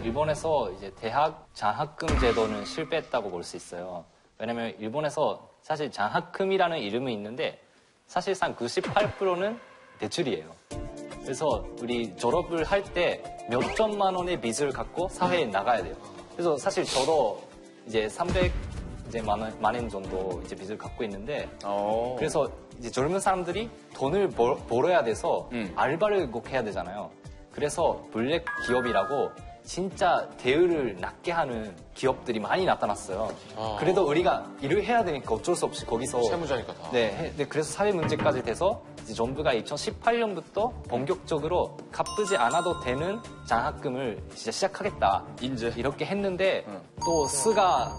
일본에서 이제 대학 장학금 제도는 실패했다고 볼 수 있어요. 왜냐면 일본에서 사실 장학금이라는 이름은 있는데 사실상 98%는 대출이에요. 그래서 우리 졸업을 할 때 몇 천만 원의 빚을 갖고 사회에 나가야 돼요. 그래서 사실 저도 이제 300만 원 정도 이제 빚을 갖고 있는데 그래서 이제 젊은 사람들이 돈을 벌어야 돼서 알바를 꼭 해야 되잖아요. 그래서 블랙 기업이라고 진짜 대우를 낮게 하는 기업들이 많이 나타났어요. 그래도 우리가 일을 해야 되니까 어쩔 수 없이 거기서 세무자니까 다. 네, 그래서 사회 문제까지 돼서 이제 정부가 2018년부터 본격적으로 갚지 않아도 되는 장학금을 진짜 시작하겠다. 인제. 이렇게 했는데 또 수가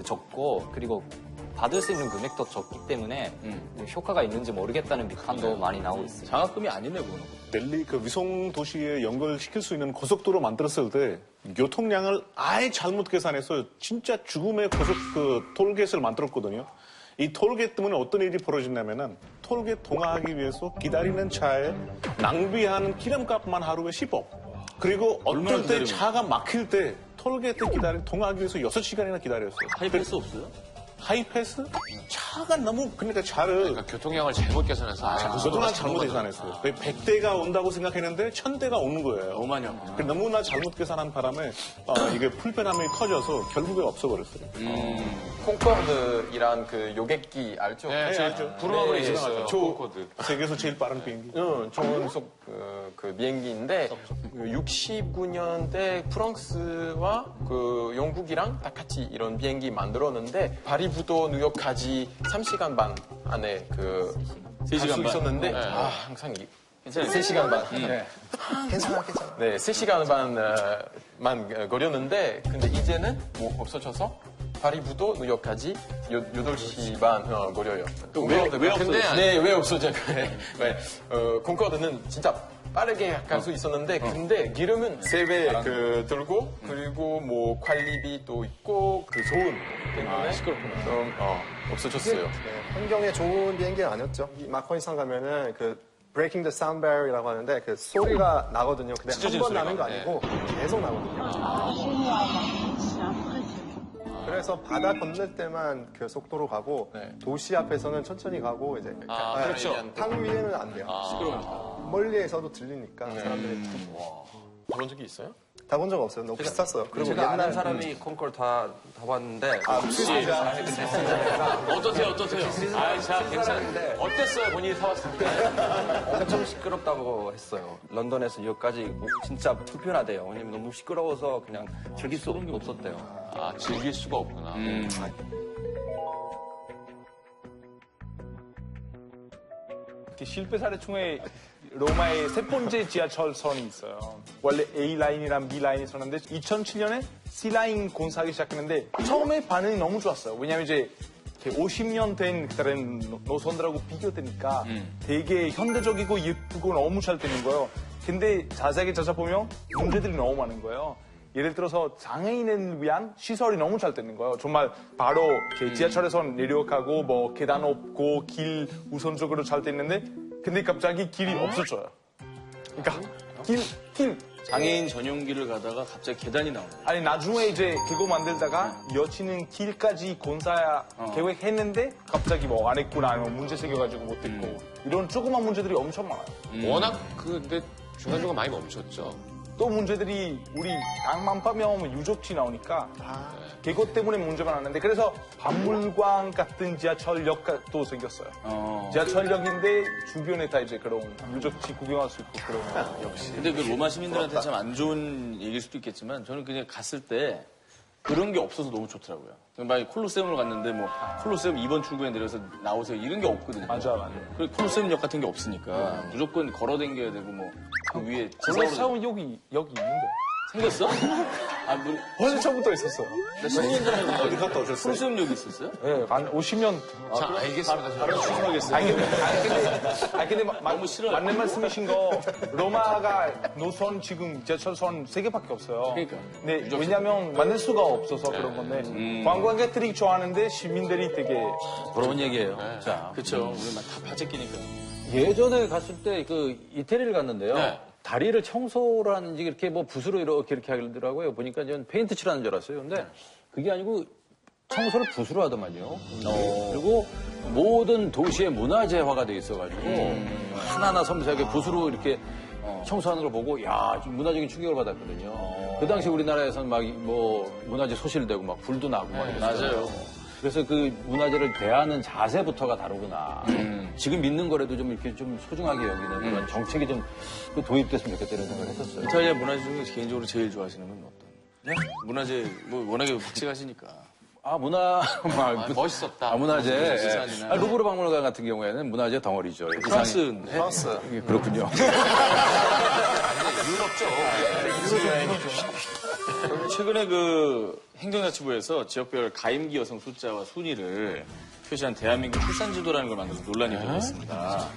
적고 그리고 받을 수 있는 금액도 적기 때문에 효과가 있는지 모르겠다는 비판도 많이 나오고 있어요. 장학금이 아니네, 그거는. 델리 그 위성 도시에 연결시킬 수 있는 고속도로 만들었을 때 교통량을 아예 잘못 계산해서 진짜 죽음의 고속 톨게이트를 만들었거든요. 이 톨게이트 때문에 어떤 일이 벌어졌냐면은 톨게이트 통화하기 위해서 기다리는 차에 낭비하는 기름값만 하루에 10억. 그리고 어떤 때 차가 막힐 때 톨게이트 통화하기 위해서 6시간이나 기다렸어요. 하이패스 없어요? 하이패스? 차가 너무 그러니까 그러니까 교통량을 잘못 계산해서. 너무나 잘못 계산했어요. 100대가 온다고 생각했는데 1000대가 오는 거예요. 너무 많이 왔구나. 너무나 잘못 계산한 바람에 이게 불편함이 커져서 결국에 없어버렸어요. 콩코르드이란 그 요객기 알죠? 네, 알죠. 부르마블에 네, 있어요. 콩코르드. 세계에서 제일 빠른 비행기. 초음속 그 비행기인데 69년대 프랑스와 그 영국이랑 다 같이 이런 비행기 만들었는데 파리부터 뉴욕까지 3시간 반 안에 갈 수 있었는데 항상 3시간 반. 괜찮아. 네, 3시간 반만 걸렸는데 근데 이제는 뭐 없어져서 파리부터 뉴욕까지 8시 반 걸려요. 왜 없어졌어요? 네, 왜 없어져요? 콩코르드는 진짜 빠르게 갈 수 있었는데 근데 기름은 3배 들고 그리고 뭐 관리비도 있고 그 소음 때문에 시끄럽구나. 좀 없어졌어요. 네, 환경에 좋은 비행기는 아니었죠. 마커니상 가면은 Breaking the Sound Barrier이라고 하는데 그 소리가 나거든요. 근데 한 번 나는 거 아니고 계속 나거든요. 그래서 바다 건널 때만 그 속도로 가고 도시 앞에서는 천천히 가고 이제 그렇죠. 땅 위에는 안 돼요. 시끄러우니까. 멀리에서도 들리니까 사람들이 가본 적이 있어요? 타본 적 없어요. 너무 비쌌어요. 그리고 제가 아는 사람이 콩콜 다 봤는데 어떠세요? 자, 괜찮은데. 어땠어요? 본인이 타봤을 때? 엄청 시끄럽다고 했어요. 런던에서 여기까지 진짜 불편하대요. 왜냐면 너무 시끄러워서 그냥 즐길 수 없었대요. 즐길 수가 없구나. 실패 사례 중에 로마의 세 번째 지하철선이 있어요. 원래 A라인이랑 B라인이 있었는데 2007년에 C라인 공사하기 시작했는데 처음에 반응이 너무 좋았어요. 왜냐면 이제 50년 된 다른 노선들하고 비교되니까 되게 현대적이고 예쁘고 너무 잘 되는 거예요. 근데 자세하게 찾아보면 문제들이 너무 많은 거예요. 예를 들어서 장애인을 위한 시설이 너무 잘 되는 거예요. 정말 바로 지하철에서 내려가고 뭐 계단 없고 길 우선적으로 잘 됐는데 근데 갑자기 길이 없어져요. 그러니까 길 장애인 전용길을 가다가 갑자기 계단이 나오네. 아니 나중에 이제 그거 만들다가 이어지는 길까지 공사 계획했는데 갑자기 뭐 안 했구나 아니면 문제 생겨가지고 못했고 이런 조그만 문제들이 엄청 많아요. 워낙 근데 중간중간 많이 멈췄죠. 또 문제들이 우리 강만 파면 유적지 나오니까 그것 때문에 문제가 나는데 그래서 박물관 같은 지하철역도 생겼어요. 지하철역인데 주변에 다 이제 그런 유적지 구경할 수 있고 그런 거. 역시. 근데 그 로마 시민들한테 참 안 좋은 얘기일 수도 있겠지만 저는 그냥 갔을 때 그런 게 없어서 너무 좋더라고요. 만약에 콜로세움을 갔는데 뭐 콜로세움 2번 출구에 내려서 나오세요 이런 게 없거든요. 맞아. 그리고 콜로세움역 같은 게 없으니까 무조건 걸어 다녀야 되고 뭐 그 위에 콜로세움 여기 있는데. 생겼어? 벌써 처음부터 있었어요. 나 10년 전에 어디 갔다 오셨어요? 콜로세움역이 있었어요? 네, 한 50년. 자, 알겠습니다. 근데 너무 싫어요. 맞는 말씀이신 거 로마가 노선 지금 지하철선 3개밖에 없어요. 그러니까. 네, 왜냐면 만들 수가 없어서 그런 건데 관광객들이 좋아하는데 시민들이 되게 부러운 얘기예요. 자, 그렇죠. 우리 다 바제끼니까. 예전에 갔을 때 그 이태리를 갔는데요. 네. 다리를 청소를 하는지 이렇게 뭐 붓으로 이렇게 하더라고요. 보니까 저는 페인트 칠하는 줄 알았어요. 근데 그게 아니고 청소를 붓으로 하더만요. 그리고 모든 도시의 문화재화가 돼 있어가지고 하나하나 섬세하게 붓으로 이렇게 청소하는 걸 보고 야, 좀 문화적인 충격을 받았거든요. 그 당시 우리나라에서는 막 뭐 문화재 소실되고 막 불도 나고 막 이랬어요. 맞아요. 그래서 그 문화재를 대하는 자세부터가 다르구나. 지금 믿는 거라도 좀 이렇게 좀 소중하게 여기는 그런 정책이 좀 도입됐으면 좋겠다 이런 생각을 했었어요. 이탈리아 문화재 중에 개인적으로 제일 좋아하시는 건 어떤? 네? 문화재 뭐 워낙에 박식하시니까. 멋있었다. 문화재. 부산이나. 루브르 박물관 같은 경우에는 문화재 덩어리죠. 프랑스인데. 그렇군요. 최근에 그 행정자치부에서 지역별 가임기 여성 숫자와 순위를 표시한 대한민국 출산지도라는 걸 만들어서 논란이 되고 있습니다.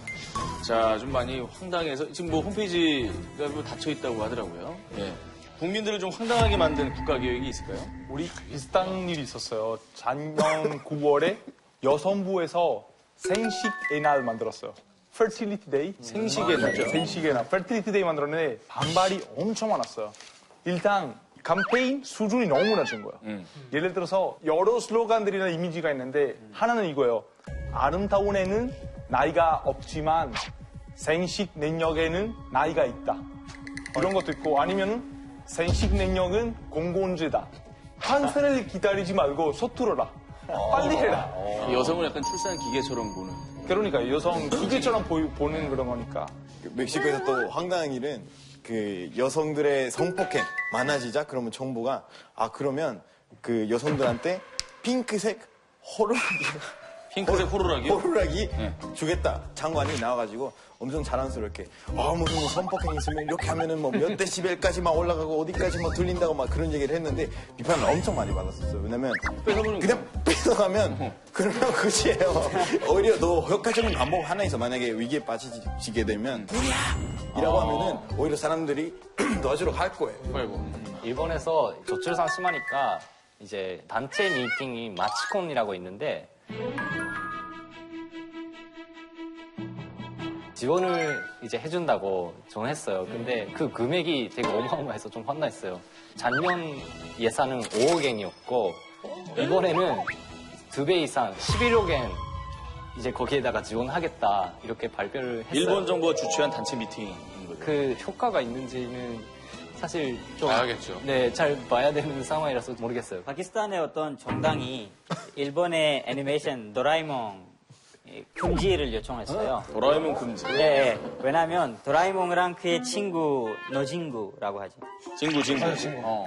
자, 좀 많이 황당해서 지금 뭐 홈페이지가 뭐 닫혀 있다고 하더라고요. 예. 국민들을 좀 황당하게 만든 국가계획이 있을까요? 우리 비슷한 일이 있었어요. 작년 9월에 여성부에서 생식의 날 만들었어요. Fertility Day. 생식의 날이죠. 생식의 날. Fertility Day 만들었는데 반발이 엄청 많았어요. 일단 캠페인 수준이 너무 낮은 거예요. 예를 들어서 여러 슬로건들이나 이미지가 있는데 하나는 이거예요. 아름다운 애는 나이가 없지만 생식 능력에는 나이가 있다. 이런 것도 있고 아니면 생식 능력은 공공재다. 환생을 기다리지 말고 서투러라. 빨리 해라. 여성을 약간 출산 기계처럼 보는. 그러니까 여성 기계처럼 보는 그런 거니까. 멕시코에서 또 황당한 일은 그 여성들의 성폭행 많아지자 그러면 정부가 그러면 그 여성들한테 핑크색 호루라기 주겠다. 장관이 나와가지고 엄청 자랑스럽게 무슨 성폭행 있으면 이렇게 하면은 뭐 몇 데시벨까지 막 올라가고 어디까지 막 들린다고 막 그런 얘기를 했는데 비판을 엄청 많이 받았었어요. 왜냐면 그냥 뺏어가면 그러면 끝이에요. 오히려 너 효과적인 방법 하나 있어. 만약에 위기에 빠지게 되면 이라고 하면은 오히려 사람들이 도와주러 갈 거예요. 일본에서 저출산 심하니까 이제 단체 미팅이 마치콘이라고 있는데 지원을 이제 해준다고 정했어요. 근데 그 금액이 되게 어마어마해서 좀 혼났어요. 작년 예산은 5억엔이었고 이번에는 2배 이상 11억엔 이제 거기에다가 지원하겠다 이렇게 발표를 했어요. 일본 정부가 주최한 단체 미팅인 거죠. 그 효과가 있는지는 사실 좀 봐야겠죠. 네, 잘 봐야 되는 상황이라서 모르겠어요. 파키스탄의 어떤 정당이 일본의 애니메이션 도라에몽 금지를 요청했어요. 도라에몽 금지. 네, 왜냐하면 도라에몽이랑 그의 친구 노진구라고 하죠. 친구.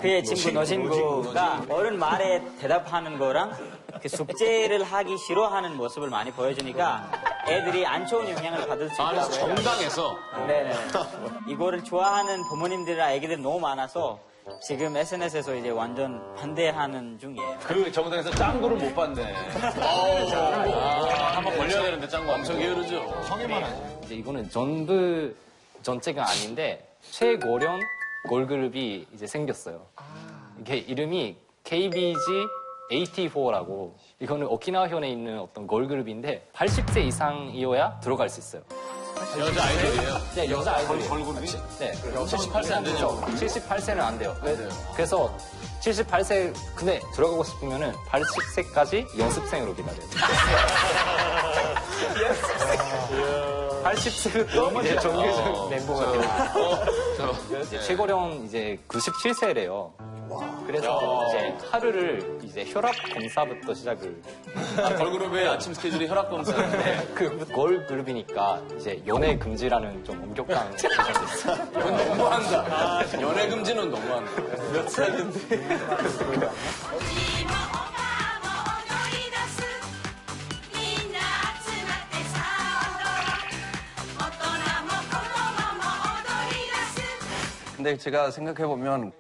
그의 친구 노진구가 어른 말에 대답하는 거랑 그 숙제를 하기 싫어하는 모습을 많이 보여주니까 애들이 안 좋은 영향을 받을 수 있다고 해요. 정당에서. 네네. 이거를 좋아하는 부모님들이랑 애기들이 너무 많아서 지금 SNS에서 이제 완전 반대하는 중이에요. 그 정당에서 짱구를 못 봤네. 한번 걸려야 되는데 짱구 엄청 게으르죠. 이제 이거는 전체가 아닌데 최고령 걸그룹이 이제 생겼어요. 이게 이름이 KBG 84라고 이거는 오키나와현에 있는 어떤 걸그룹인데 80세 이상이어야 들어갈 수 있어요. 여자 아이돌이에요? 네, 여자 아이돌이에요. 걸그룹이? 네. 78세 안 되죠? 78세는 안 돼요. 그래서 78세 근데 들어가고 싶으면은 80세까지 연습생으로 기다려요. 80세부터 이제 정규직 멤버가 돼요. 최고령 이제 97세래요. 그래서 이제 하루를 이제 혈압 검사부터 시작을. 걸그룹의 아침 스케줄이 혈압 검사인데 그 걸그룹이니까 이제 연애 금지라는 좀 엄격한 기준이 있어요. 이건 너무한다. 연애 금지는 너무한다. 몇 살인데? 근데 제가 생각해보면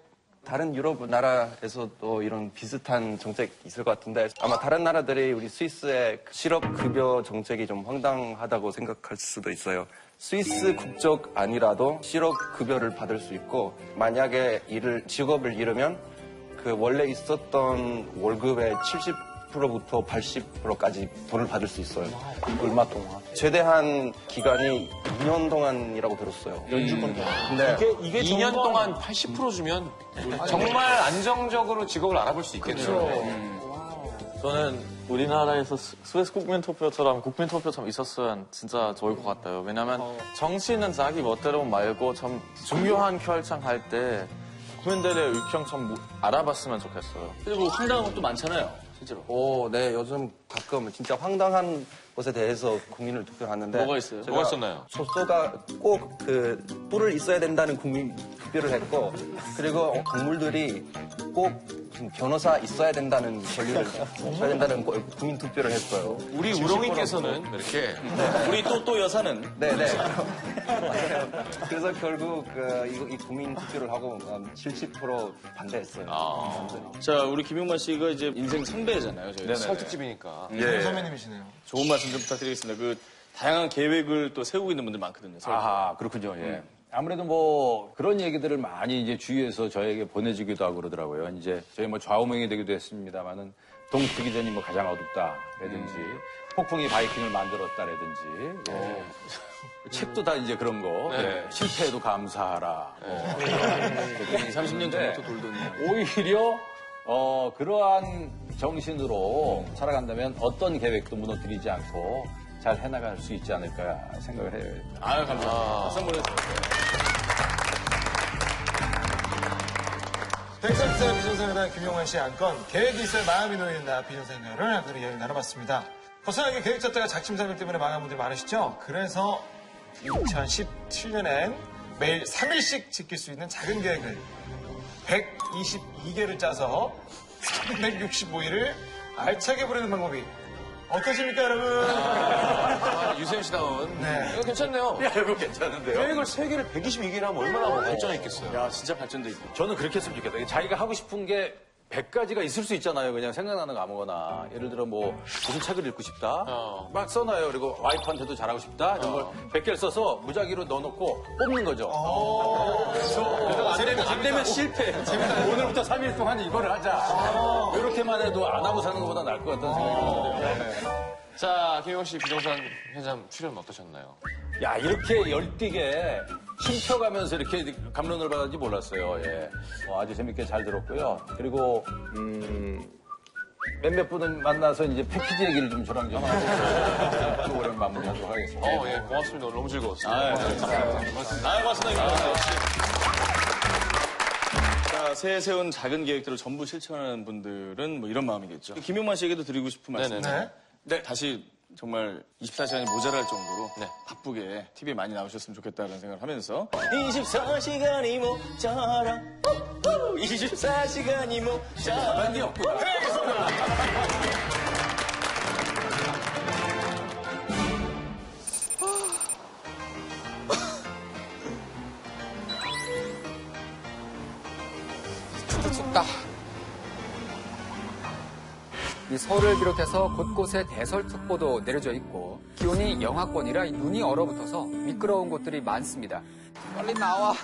다른 유럽 나라에서도 이런 비슷한 정책이 있을 것 같은데 아마 다른 나라들이 우리 스위스의 실업급여 정책이 좀 황당하다고 생각할 수도 있어요. 스위스 국적 아니라도 실업급여를 받을 수 있고 만약에 직업을 잃으면 그 원래 있었던 월급의 40%부터 80%까지 돈을 받을 수 있어요. 얼마 동안? 최대한 기간이 2년 동안이라고 들었어요. 연주권. 근데 이게 2년 동안 80% 주면 정말 안정적으로 직업을 알아볼 수 있겠네요. 저는 우리나라에서 스위스 국민투표처럼 국민투표처럼 있었으면 진짜 좋을 것 같아요. 왜냐면 정치는 자기 멋대로 말고 좀 중요한 결정할 때 국민들의 의견 좀 알아봤으면 좋겠어요. 그리고 황당한 것도 많잖아요, 실제로. 네, 요즘 가끔 진짜 황당한 것에 대해서 국민을 투표하는데. 뭐가 있어요? 제가 뭐가 있었나요? 소소가 꼭 뿔을 있어야 된다는 국민 투표를 했고, 그리고 동물들이 꼭 무슨 변호사 있어야 된다는 권리를 줘야 된다는 국민 투표를 했어요. 우리 우렁이께서는 이렇게 우리 또또 여사는 네네. 그래서 결국 이 국민 투표를 하고 70% 반대했어요. 자, 우리 김용만 씨가 이제 인생 선배잖아요. 저희 설특집이니까. 선배님이시네요. 좋은 말씀 좀 부탁드리겠습니다. 그 다양한 계획을 또 세우고 있는 분들 많거든요. 아하, 그렇군요. 예. 아무래도 뭐 그런 얘기들을 많이 이제 주위에서 저에게 보내주기도 하고 그러더라고요. 이제 저희 뭐 좌우명이 되기도 했습니다만은 동트기 전이 뭐 가장 어둡다라든지 폭풍이 바이킹을 만들었다라든지 책도 다 이제 그런 거 실패에도 감사하라. 30년 전부터 돌던. 오히려 그러한 정신으로 살아간다면 어떤 계획도 무너뜨리지 않고 잘 해나갈 수 있지 않을까 생각을 해요. 아유, 감사합니다. 선물해 텍사스 비전생활단 김용환 씨의 안건 계획이 있어야 마음이 놓인다 비전생활을 오늘 이야기 나눠봤습니다. 거창하게 계획 자체가 작심삼일 때문에 망한 분들이 많으시죠? 그래서 2017년엔 매일 3일씩 지킬 수 있는 작은 계획을 122개를 짜서 365일을 알차게 보내는 방법이 어떠십니까, 여러분? 유세윤 씨다운. 네. 이거 괜찮네요. 야, 이거 괜찮은데요? 계획을 3개를 122개를 하면 얼마나 발전했겠어요. 야, 진짜 발전돼 있고. 저는 그렇게 했으면 좋겠다. 자기가 하고 싶은 게 100가지가 있을 수 있잖아요. 그냥 생각나는 거 아무거나. 예를 들어 뭐 무슨 책을 읽고 싶다. 막 써놔요. 그리고 와이프한테도 잘하고 싶다. 이런 걸 100개를 써서 무작위로 넣어놓고 뽑는 거죠. 안 되면 실패. 오늘부터 3일 동안 이거를 하자. 이렇게만 해도 안 하고 사는 것보다 나을 것 같다는 생각이 드는데. 자, 김용환 씨 비정산 현장 출연 어떠셨나요? 야, 이렇게 열띠게 춤춰가면서 이렇게 감론을 받았는지 몰랐어요. 예. 아주 재밌게 잘 들었고요. 그리고, 몇몇 분은 만나서 이제 패키지 얘기를 좀 저랑 좀 하고 프로그램 마무리하도록 하겠습니다. 예, 고맙습니다. 너무 즐거웠습니다. 고맙습니다. 자, 새해 세운 작은 계획들을 전부 실천하는 분들은 뭐 이런 마음이겠죠. 김용만 씨에게도 드리고 싶은 말씀. 네. 다시 정말 24시간이 모자랄 정도로 바쁘게 TV에 많이 나오셨으면 좋겠다는 생각을 하면서 24시간이 모자라 24시간이 모자라 많이 없구나. 춥다. 이 서울을 비롯해서 곳곳에 대설특보도 내려져 있고 기온이 영하권이라 눈이 얼어붙어서 미끄러운 곳들이 많습니다. 빨리 나와.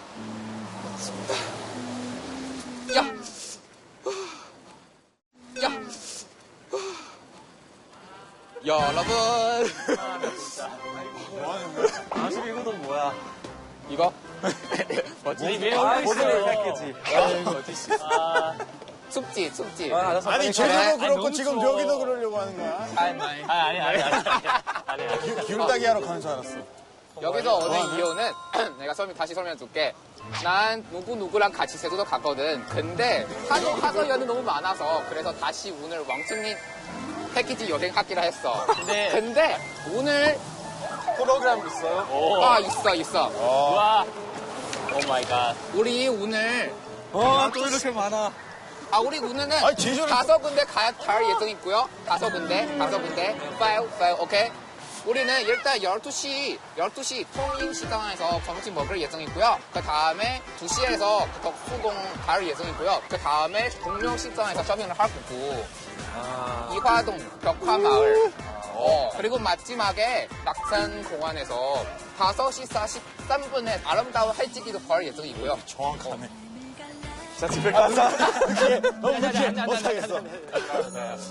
야! 야! 여러분! 아직 이거도 뭐야? 이거? 춥지. 아니, 제주도 그렇고 지금 여기도 그러려고 하는 거야? 아니. 기울다기 하러 가는 줄 알았어. 여기서 오는 이유는 내가 다시 설명해 줄게. 난 누구랑 같이 제주도 갔거든. 근데 하소연이 너무 많아서 그래서 다시 오늘 왕충리 패키지 여행하기로 했어. 근데 오늘 프로그램 있어요? 있어. 와. 오 마이 갓. 우리 오늘 또 이렇게 많아. 우리 오늘은 아니, 제주를 5군데 갈 예정 있고요. 5군데. 파일, 오케이? 우리는 일단 12시 통인시장에서 점심 먹을 예정 있고요. 그 다음에 2시에서 덕수궁 갈 예정 있고요. 그 다음에 동명시장에서 쇼핑을 할 거고. 이화동 벽화마을. 그리고 마지막에 낙산공원에서 5시 43분에 아름다운 할지기도 볼 예정이고요. 정확하네. 자, 집에 가서 너무 느끼해. 못하겠어.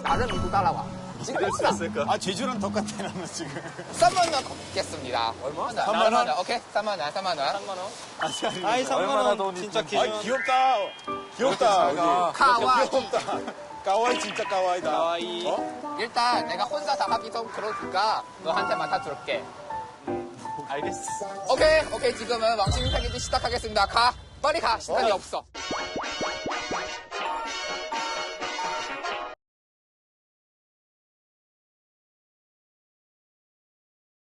나를 믿고 따라와. 지금 있어. 아, 제주랑 똑같아, 나는 지금. 3만 원 걷겠습니다. 얼마? 3만 원? 오케이, 3만 원, 3만 원. 아이, 3만 원 진짜 기준. 아, 귀엽다. 귀엽다. 우리. 카와이. 귀엽다. 까와이 진짜 까와이다. 까와이. 일단 내가 혼자 다 하기 좀 그러니까 너한테 맡아줄게. 알겠어. 오케이, 지금은 왕신 패키지 시작하겠습니다. 가. 빨리 가. 시간이 없어.